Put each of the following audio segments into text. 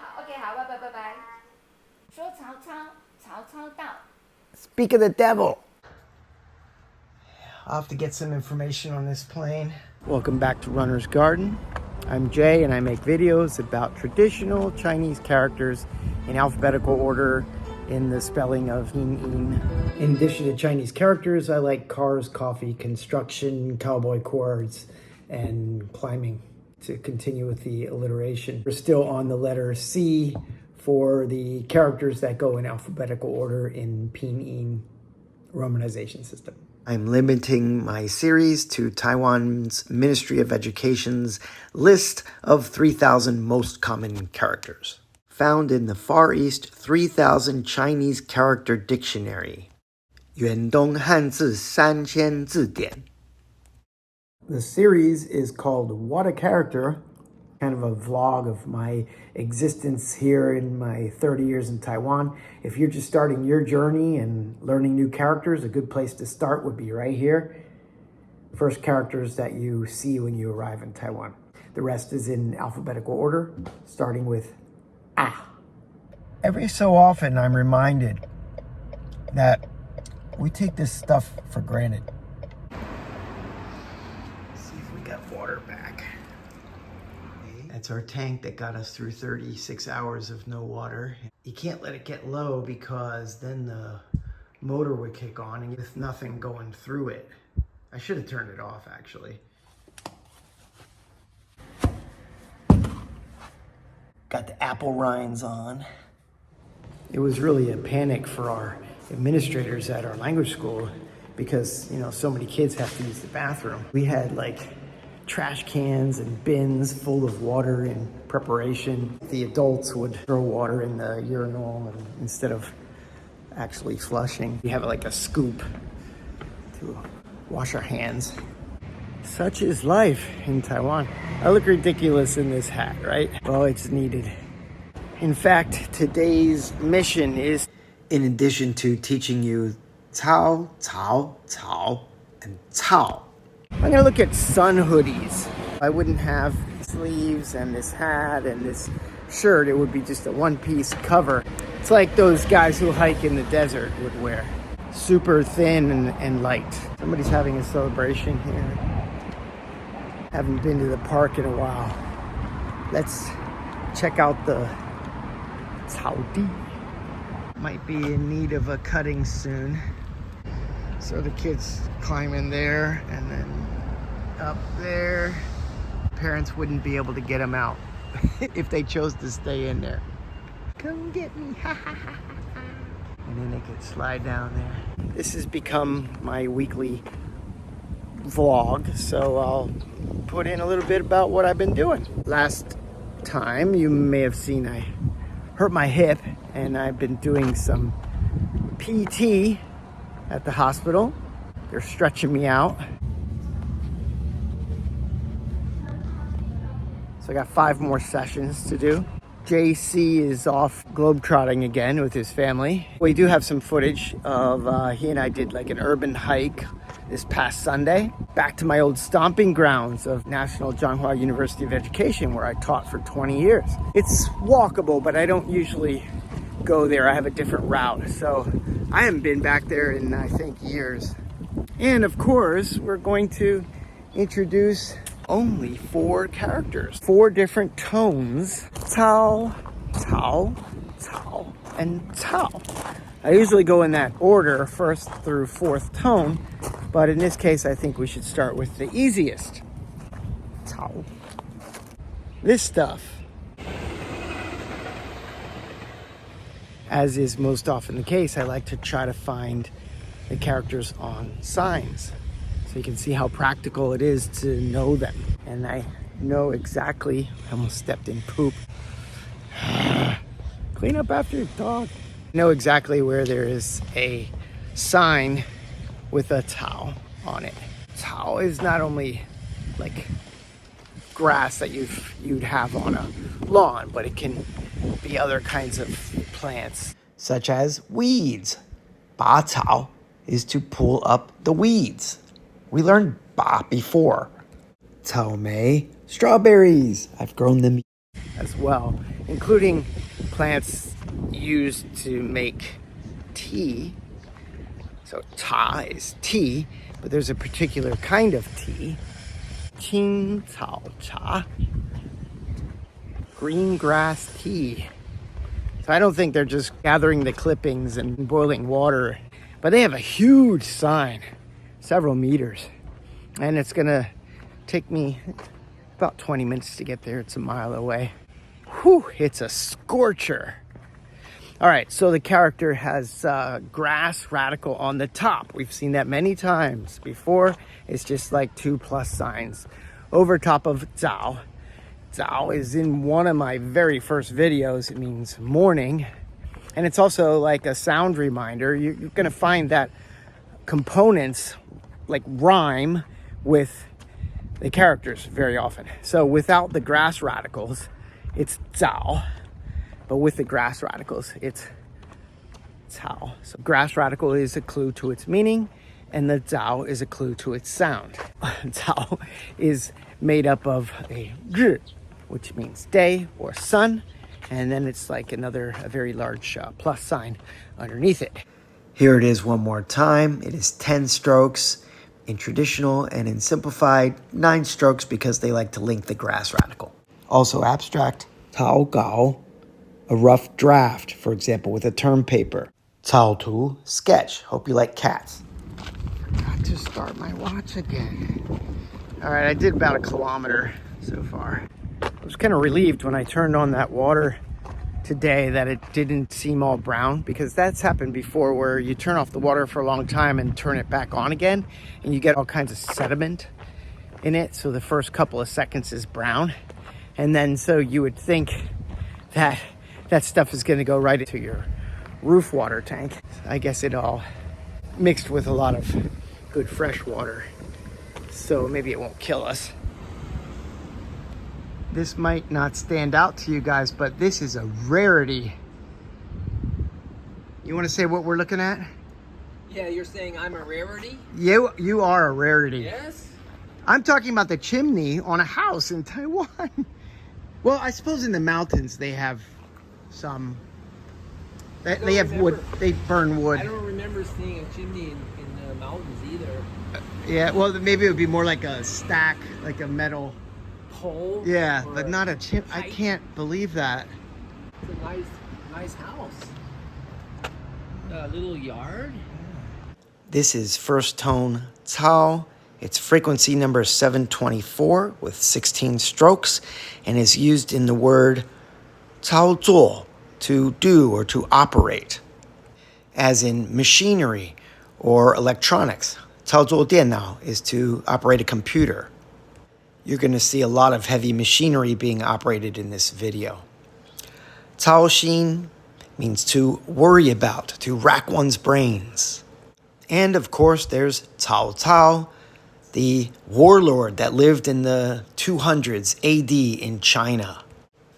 好 OK 好，拜拜拜拜。说曹操，曹操到。Speak of the devil. I'll have to get some information on this plane. Welcome back to Runner's Garden. I'm Jay and I make videos about traditional Chinese characters in alphabetical order in the spelling of Pinyin. In addition to Chinese characters, I like cars, coffee, construction, cowboy chords, and climbing to continue with the alliteration. We're still on the letter C for the characters that go in alphabetical order in Pinyin romanization system. I'm limiting my series to Taiwan's Ministry of Education's list of 3,000 most common characters, found in the Far East 3,000 Chinese Character Dictionary, 远东汉字3000字典. The series is called What a Character, kind of a vlog of my existence here in my 30 years in Taiwan. If you're just starting your journey and learning new characters, a good place to start would be right here. First characters that you see when you arrive in Taiwan. The rest is in alphabetical order, starting with A. Every so often, I'm reminded that we take this stuff for granted. Let's see if we got water back. That's our tank that got us through 36 hours of no water. You can't let it get low because then the motor would kick on and with nothing going through it. I should have turned it off actually. Got the apple rinds on. It was really a panic for our administrators at our language school because, you know, so many kids have to use the bathroom. We had like trash cans and bins full of water in preparation. The adults would throw water in the urinal instead of actually flushing. We have like a scoop to wash our hands. Such is life in Taiwan. I look ridiculous in this hat, right? Well, it's needed. In fact, today's mission is, in addition to teaching you Tsao, Tsao, Tsao, and Tsao, I'm gonna look at sun hoodies. I wouldn't have sleeves and this hat and this shirt. It would be just a one-piece cover. It's like those guys who hike in the desert would wear. Super thin and light. Somebody's having a celebration here. Haven't been to the park in a while. Let's check out the Saudi. Might be in need of a cutting soon. So the kids climb in there and then up there. Parents wouldn't be able to get them out if they chose to stay in there. Come get me, ha ha ha ha. And then they could slide down there. This has become my weekly vlog, so I'll put in a little bit about what I've been doing. Last time you may have seen I hurt my hip and I've been doing some PT at the hospital. They're stretching me out. So I got 5 more sessions to do. JC is off globetrotting again with his family. We do have some footage of he and I did like an urban hike this past Sunday. Back to my old stomping grounds of National Changhua University of Education where I taught for 20 years. It's walkable, but I don't usually go there. I have a different route. So I haven't been back there in, I think, years. And of course, we're going to introduce only 4 characters, 4 different tones. Tsao, Tsao, Tsao, and Tsao. I usually go in that order, 1st through 4th tone, but in this case, I think we should start with the easiest. Tsao. This stuff, as is most often the case, I like to try to find the characters on signs so you can see how practical it is to know them. And I know exactly, I almost stepped in poop. Clean up after your dog. I know exactly where there is a sign with a Tsao on it. Tsao is not only like grass that you'd have on a lawn, but it can be other kinds of plants, such as weeds. Ba Cao is to pull up the weeds. We learned Ba before. Cao Mei, strawberries. I've grown them as well. including plants used to make tea. So ta is tea, but there's a particular kind of tea. Qing Tsao cha. Green grass tea. So I don't think they're just gathering the clippings and boiling water, but they have a huge sign, several meters. And it's gonna take me about 20 minutes to get there. It's a mile away. Whew, it's a scorcher. All right, so the character has grass radical on the top. We've seen that many times before. It's just like 2+ signs over top of Tsao. Tsao is in one of my very first videos. It means morning. And it's also like a sound reminder. You're gonna find that components like rhyme with the characters very often. So without the grass radicals, it's Tsao. But with the grass radicals, it's Tsao. So grass radical is a clue to its meaning, and the Tsao is a clue to its sound. Tsao is made up of a zhi, which means day or sun, and then it's like a very large plus sign underneath it. Here it is one more time. It is 10 strokes in traditional, and in simplified, 9 strokes because they like to link the grass radical. Also abstract, Tao Gao, a rough draft, for example, with a term paper. Tsao Tu, sketch. Hope you like cats. Forgot to start my watch again. All right, I did about 1 kilometer so far. I was kind of relieved when I turned on that water today that it didn't seem all brown, because that's happened before where you turn off the water for a long time and turn it back on again, and you get all kinds of sediment in it. So the first couple of seconds is brown. And then so you would think that that stuff is going to go right into your roof water tank. I guess it all mixed with a lot of good fresh water, so maybe it won't kill us. This might not stand out to you guys, but this is a rarity. You want to say what we're looking at? Yeah, you're saying I'm a rarity? You are a rarity. Yes? I'm talking about the chimney on a house in Taiwan. Well, I suppose in the mountains they have some. They have wood. They burn wood. I don't remember seeing a chimney in the mountains either. Yeah, well, maybe it would be more like a stack, like a metal Pole? Yeah, but not a chimney. I can't believe that. It's a nice house. A little yard. This is first tone Tsao. It's frequency number 724 with 16 strokes, and is used in the word Tsao zuo, to do or to operate, as in machinery or electronics. Tsao zuo dianao is to operate a computer. You're going to see a lot of heavy machinery being operated in this video. Tsao xin means to worry about, to rack one's brains. And of course, there's Cao Cao, the warlord that lived in the 200s AD in China.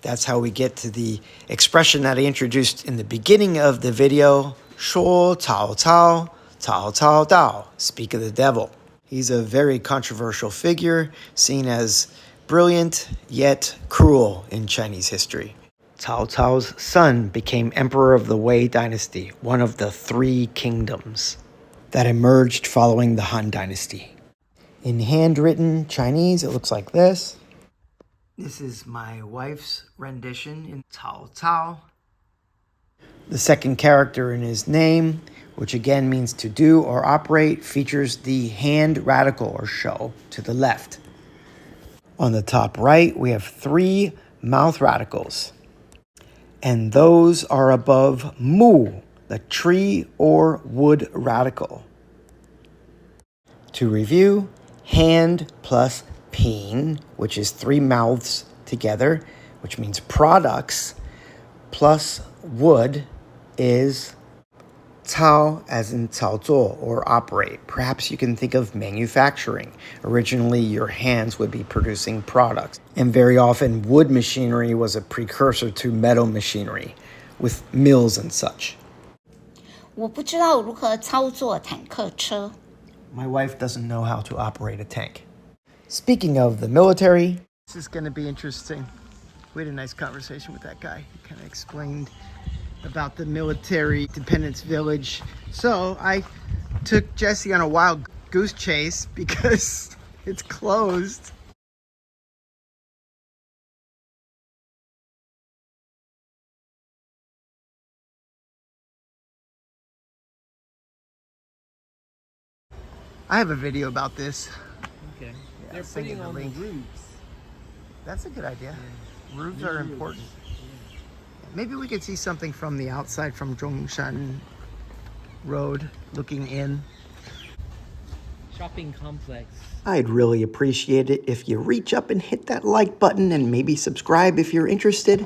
That's how we get to the expression that I introduced in the beginning of the video, shuo Cao Cao, Cao Cao Dao, speak of the devil. He's a very controversial figure, seen as brilliant yet cruel in Chinese history. Cao Cao's son became emperor of the Wei dynasty, one of the 3 kingdoms that emerged following the Han dynasty. In handwritten Chinese, it looks like this. This is my wife's rendition in Cao Cao. The second character in his name, which again means to do or operate, features the hand radical or shou to the left. On the top right, we have 3 mouth radicals, and those are above mu, the tree or wood radical. To review, hand plus pin, which is 3 mouths together, which means products, plus wood is Cao, as in Cao zuo, or operate. Perhaps you can think of manufacturing. Originally, your hands would be producing products. And very often, wood machinery was a precursor to metal machinery, with mills and such. 我不知道如何操作坦克车。 My wife doesn't know how to operate a tank. Speaking of the military, this is going to be interesting. We had a nice conversation with that guy. He kind of explained about the military dependence village. So I took Jesse on a wild goose chase because it's closed. I have a video about this. Okay. Yeah, They're send you putting the on the link. roofs. That's a good idea. Yeah. Roofs New are roofs. important. Maybe we could see something from the outside from Zhongshan Road looking in. Shopping complex. I'd really appreciate it if you reach up and hit that like button and maybe subscribe if you're interested.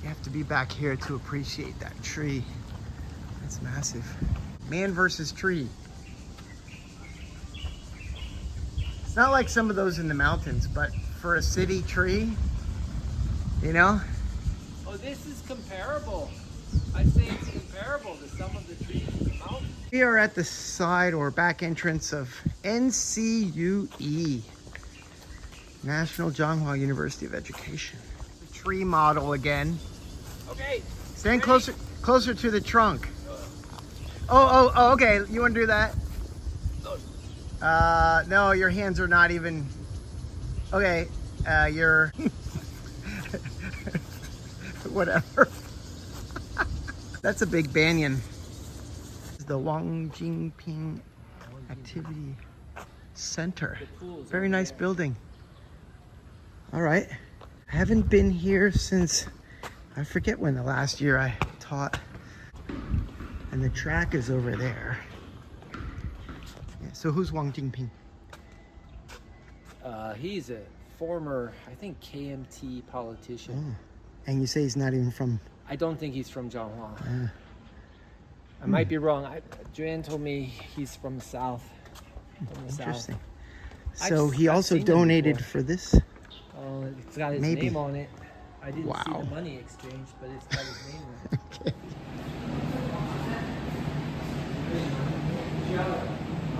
You have to be back here to appreciate that tree. It's massive. Man versus tree. It's not like some of those in the mountains, but for a city tree, you know? Oh, this is comparable. I say it's comparable to some of the trees in the mountain. We are at the side or back entrance of NCUE, National Changhua University of Education. The tree model again. Okay. Stand ready? closer to the trunk. Oh, okay. You want to do that? No, your hands are not even. Okay, you're. Whatever. That's a big banyan. The Wang Jingping Activity Center. Very nice building. All right. I haven't been here since, I forget when the last year I taught. And the track is over there. Yeah, so who's Wang Jingping? He's a former, I think, KMT politician. And you say he's not even from... I don't think he's from Changhua. I might be wrong. Joanne told me he's from the south. From the Interesting. South. So he I've also seen him donated before. for this? Oh, it's got his Maybe. name on it. I didn't see Wow. the money exchange, but it's got his name on it. Okay.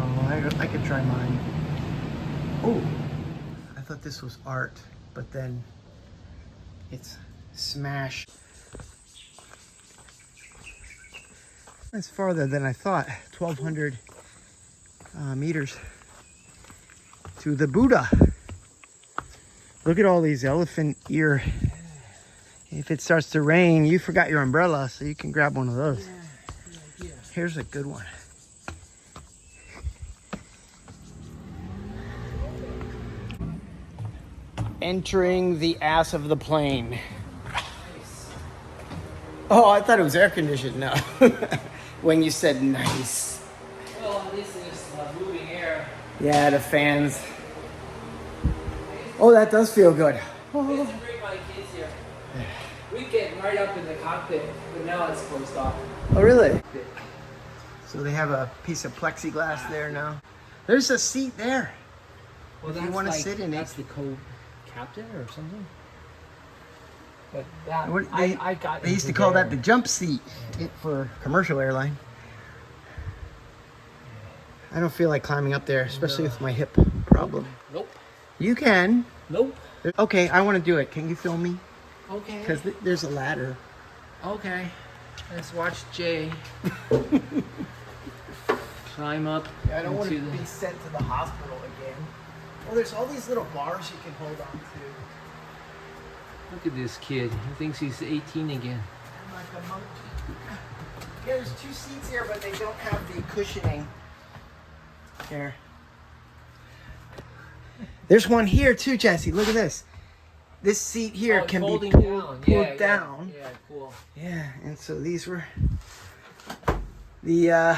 Oh, I could try mine. Oh, I thought this was art, but then it's smash. That's farther than I thought. 1,200 meters to the Buddha. Look at all these elephant ear. If it starts to rain, you forgot your umbrella, so you can grab one of those. Yeah. Here's a good one. Entering the ass of the plane. Oh, I thought it was air conditioned. No. When you said nice. Well, this is moving air. Yeah, the fans. Oh, that does feel good. I used to bring my kids here. We get right up in the cockpit, but now it's closed off. Oh, really? So they have a piece of plexiglass there now. There's a seat there. Well, If you wanna sit in it. That's the co-captain or something. But that, What- I got. They used to into call there. that the jump seat for commercial airline. I don't feel like climbing up there, especially with my hip problem. Nope. You can. Nope. Okay, I want to do it. Can you film me? Okay. Because there's a ladder. Okay. Let's watch Jay climb up I don't want to into the. be sent to the hospital again. Well, there's all these little bars you can hold on to. Look at this kid. He thinks he's 18 again. I'm like a monkey. Yeah, there's two seats here, but they don't have the cushioning. Here. There's one here too, Jesse. Look at this. This seat here Oh, can be folding pulled Yeah, down. Yeah, cool. Yeah, and so these were the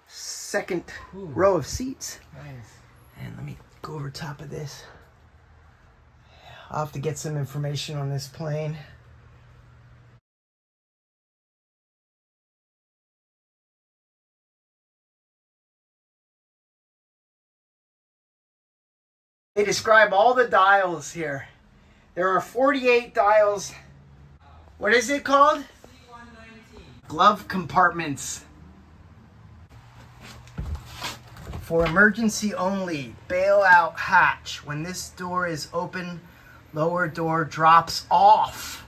second Ooh. row of seats. Nice. And let me go over top of this. I'll have to get some information on this plane. They describe all the dials here. There are 48 dials. What is it called? C119. Glove compartments. For emergency only, bailout hatch. When this door is open, Lower door drops off.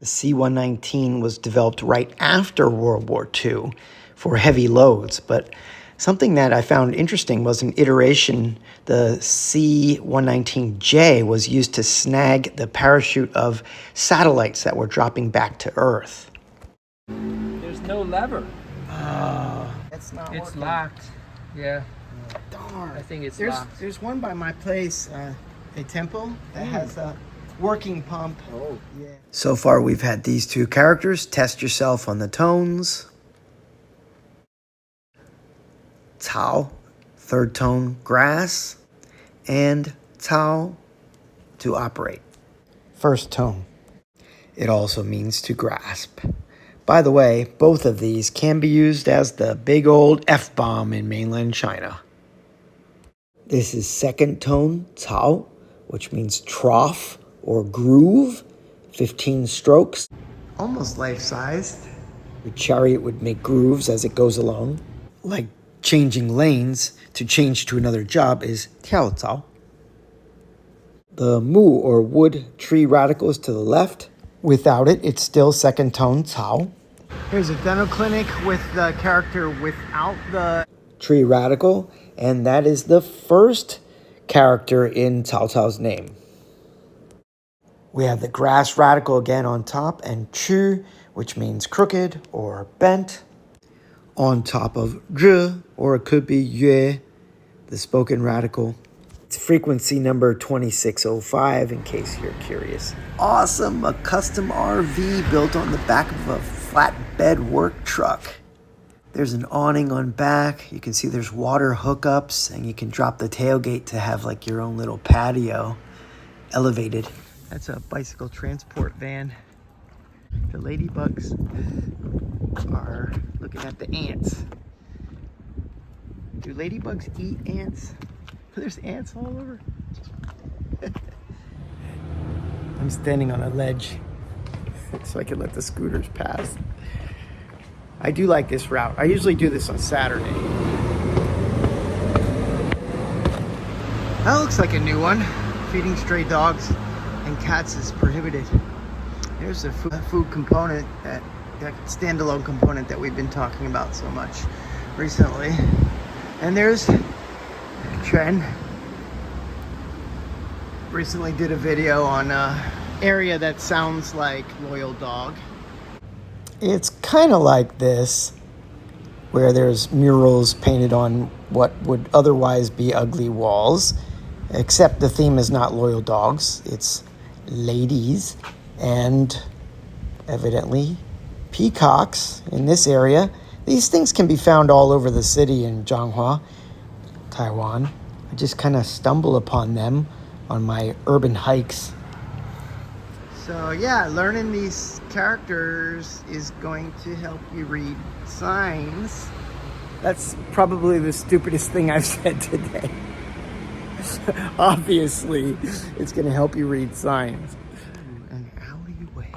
The C-119 was developed right after World War II for heavy loads, but something that I found interesting was an iteration. The C-119J was used to snag the parachute of satellites that were dropping back to Earth. There's no lever. That's not It's working. locked. Yeah. Darn. I think it's there's locked. There's one by my place, a temple that has a working pump. Oh. Yeah. So far we've had these two characters. Test yourself on the tones. Tsao, third tone, grass, and Tsao, to operate. First tone. It also means to grasp. By the way, both of these can be used as the big old F-bomb in mainland China. This is second tone, Tsao, which means trough or groove, 15 strokes. Almost life-sized. The chariot would make grooves as it goes along. Like changing lanes to change to another job is 跳槽. The mu or wood tree radical is to the left. Without it, it's still second tone, Tsao. Here's a dental clinic with the character without the tree radical, and that is the first character in Cao Cao's name. We have the grass radical again on top, and chu, which means crooked or bent, on top of zhi, or it could be yue, the spoken radical. It's frequency number 2605, in case you're curious. Awesome, a custom RV built on the back of a flatbed work truck. There's an awning on back. You can see there's water hookups, and you can drop the tailgate to have like your own little patio, elevated. That's a bicycle transport van. The ladybugs are looking at the ants. Do ladybugs eat ants? There's ants all over. I'm standing on a ledge so I can let the scooters pass. I do like this route. I usually do this on Saturday. That looks like a new one. Feeding stray dogs and cats is prohibited. There's a food component, that standalone component that we've been talking about so much recently. And there's Trend. Recently did a video on an area that sounds like Loyal Dog. It's kind of like this, where there's murals painted on what would otherwise be ugly walls, except the theme is not loyal dogs, it's ladies and evidently peacocks in this area. These things can be found all over the city in Changhua, Taiwan. I just kind of stumble upon them on my urban hikes. So yeah, learning these characters is going to help you read signs. That's probably the stupidest thing I've said today. Obviously, it's going to help you read signs. An alleyway.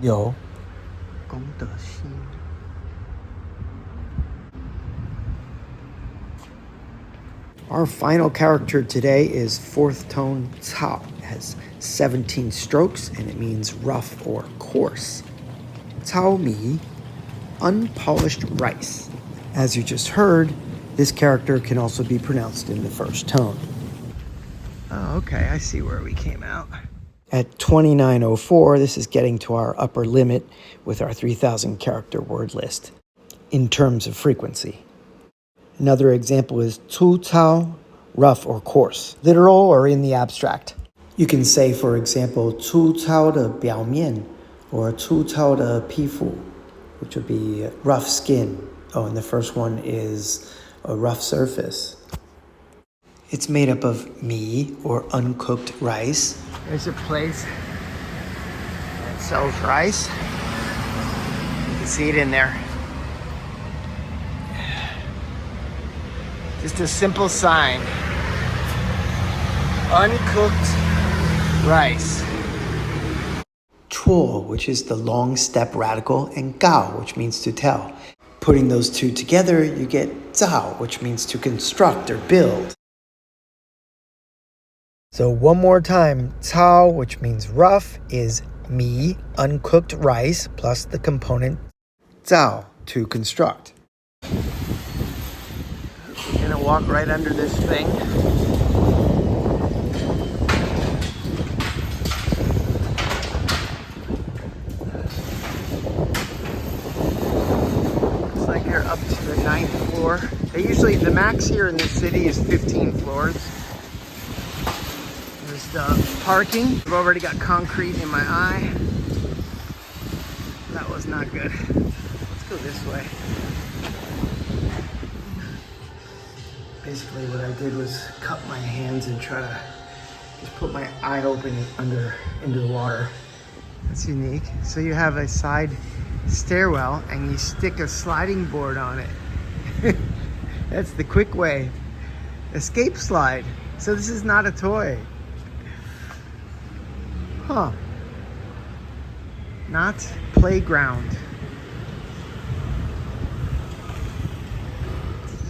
Yo. Our final character today is fourth tone Tsao. It has 17 strokes and it means rough or coarse. Tsao mi, unpolished rice. As you just heard, this character can also be pronounced in the first tone. Oh, okay, I see where we came out. At 2904, this is getting to our upper limit with our 3,000 character word list in terms of frequency. Another example is 粗糙, rough or coarse, literal or in the abstract. You can say, for example, 粗糙的表面 or 粗糙的皮肤, which would be rough skin. Oh, and the first one is a rough surface. It's made up of mi, or uncooked rice. There's a place that sells rice. You can see it in there. Just a simple sign. Uncooked rice. tuo, which is the long step radical, and gao, which means to tell. Putting those two together, you get Tsao, which means to construct or build. So one more time, Tsao, which means rough, is mi, uncooked rice, plus the component Tsao, to construct. We're gonna walk right under this thing. Looks like you're up to the 9th floor. Usually the max here in the city is 15 floors. There's the parking. I've already got concrete in my eye. That was not good. Let's go this way. Basically what I did was cup my hands and try to just put my eye open into the water. That's unique. So you have a side stairwell and you stick a sliding board on it. That's the quick way. Escape slide. So this is not a toy. Huh. Not playground.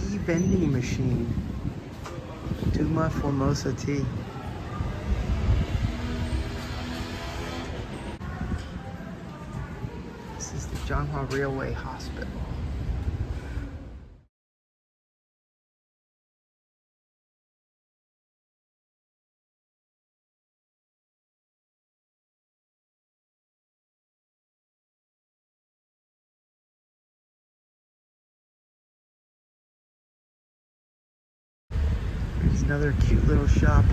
Tea vending machine. Tuma Formosa tea. This is the Changhua Railway Hospital. There's another cute little shop.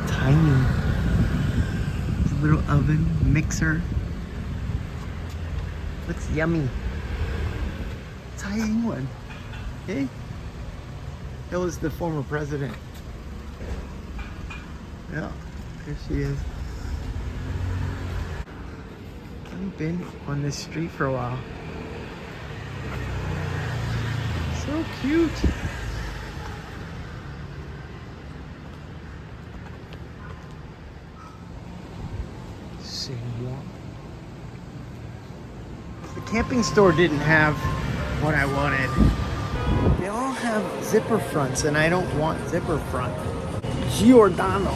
Tiny. There's a little oven, mixer. Looks yummy. Tsai Ing-wen. Hey. That was the former president. Yeah, there she is. I've been on this street for a while. So cute. The camping store didn't have what I wanted. They all have zipper fronts and I don't want zipper front. Giordano.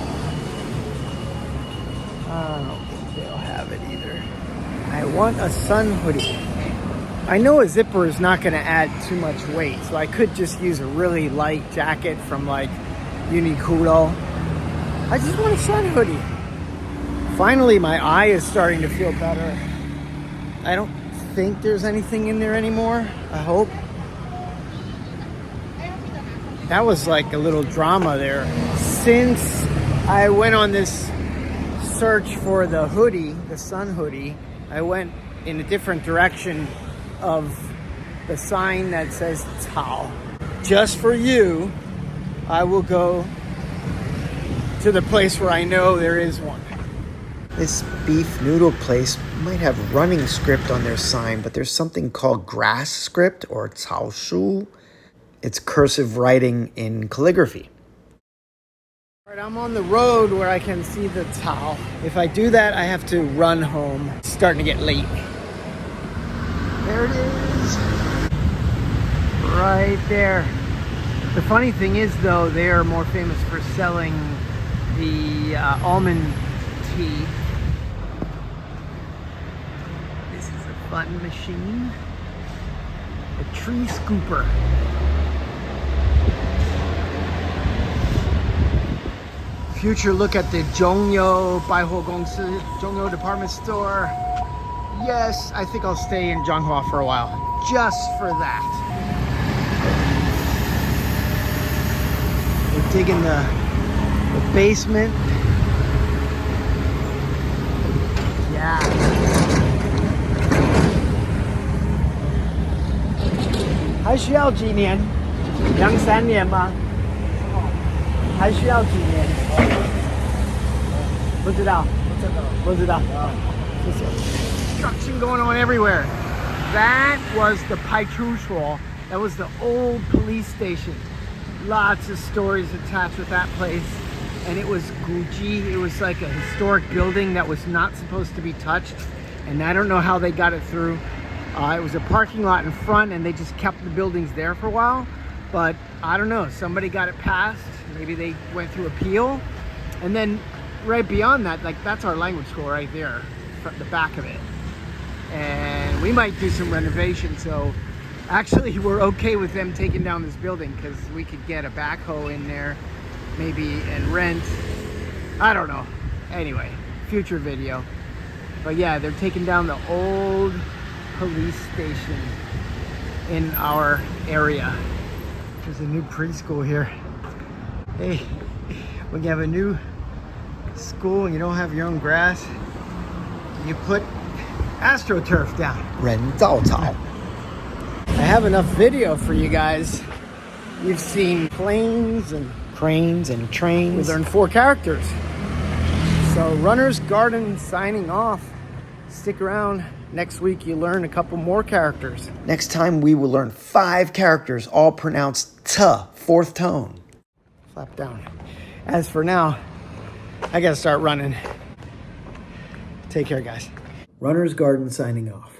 I don't think they'll have it either. I want a sun hoodie. I know a zipper is not going to add too much weight, so I could just use a really light jacket from like Uniqlo. I just want a sun hoodie. Finally, my eye is starting to feel better. I don't think there's anything in there anymore. I hope. That was like a little drama there. Since I went on this search for the hoodie, the sun hoodie, I went in a different direction of the sign that says Tsao. Just for you, I will go to the place where I know there is one. This beef noodle place might have running script on their sign, but there's something called grass script or Tsao shu. It's cursive writing in calligraphy. All right, I'm on the road where I can see the Tsao. If I do that, I have to run home. It's starting to get late. There it is. Right there. The funny thing is, though, they are more famous for selling the almond tea. This is a button machine. A tree scooper. Future look at the Zhongyou Baihuo Gongsi, Zhongyou department store. Yes, I think I'll stay in Changhua for a while, just for that. We're digging the basement. Yeah. How 需要几年？2-3年吗？还需要几年？不知道。不知道。谢谢。Construction going on everywhere. That was the Paituo. That was the old police station. Lots of stories attached with that place. and it was Guji. It was like a historic building that was not supposed to be touched, and I don't know how they got it through. It was a parking lot in front, and they just kept the buildings there for a while, but I don't know, somebody got it passed. Maybe they went through appeal. And then right beyond that, like, that's our language school right there, the back of it. And we might do some renovation, so actually we're okay with them taking down this building because we could get a backhoe in there maybe and rent. I don't know. Anyway, future video. But yeah, they're taking down the old police station in our area. There's a new preschool here. Hey, when you have a new school and you don't have your own grass, you put AstroTurf down. 人造草 I have enough video for you guys. You've seen planes and cranes and trains. we learned 4 characters. So Runner's Garden signing off. Stick around. Next week you learn a couple more characters. Next time we will learn 5 characters, all pronounced t, 4th tone. Flap down. As for now, I gotta start running. Take care, guys. Runner's Garden signing off.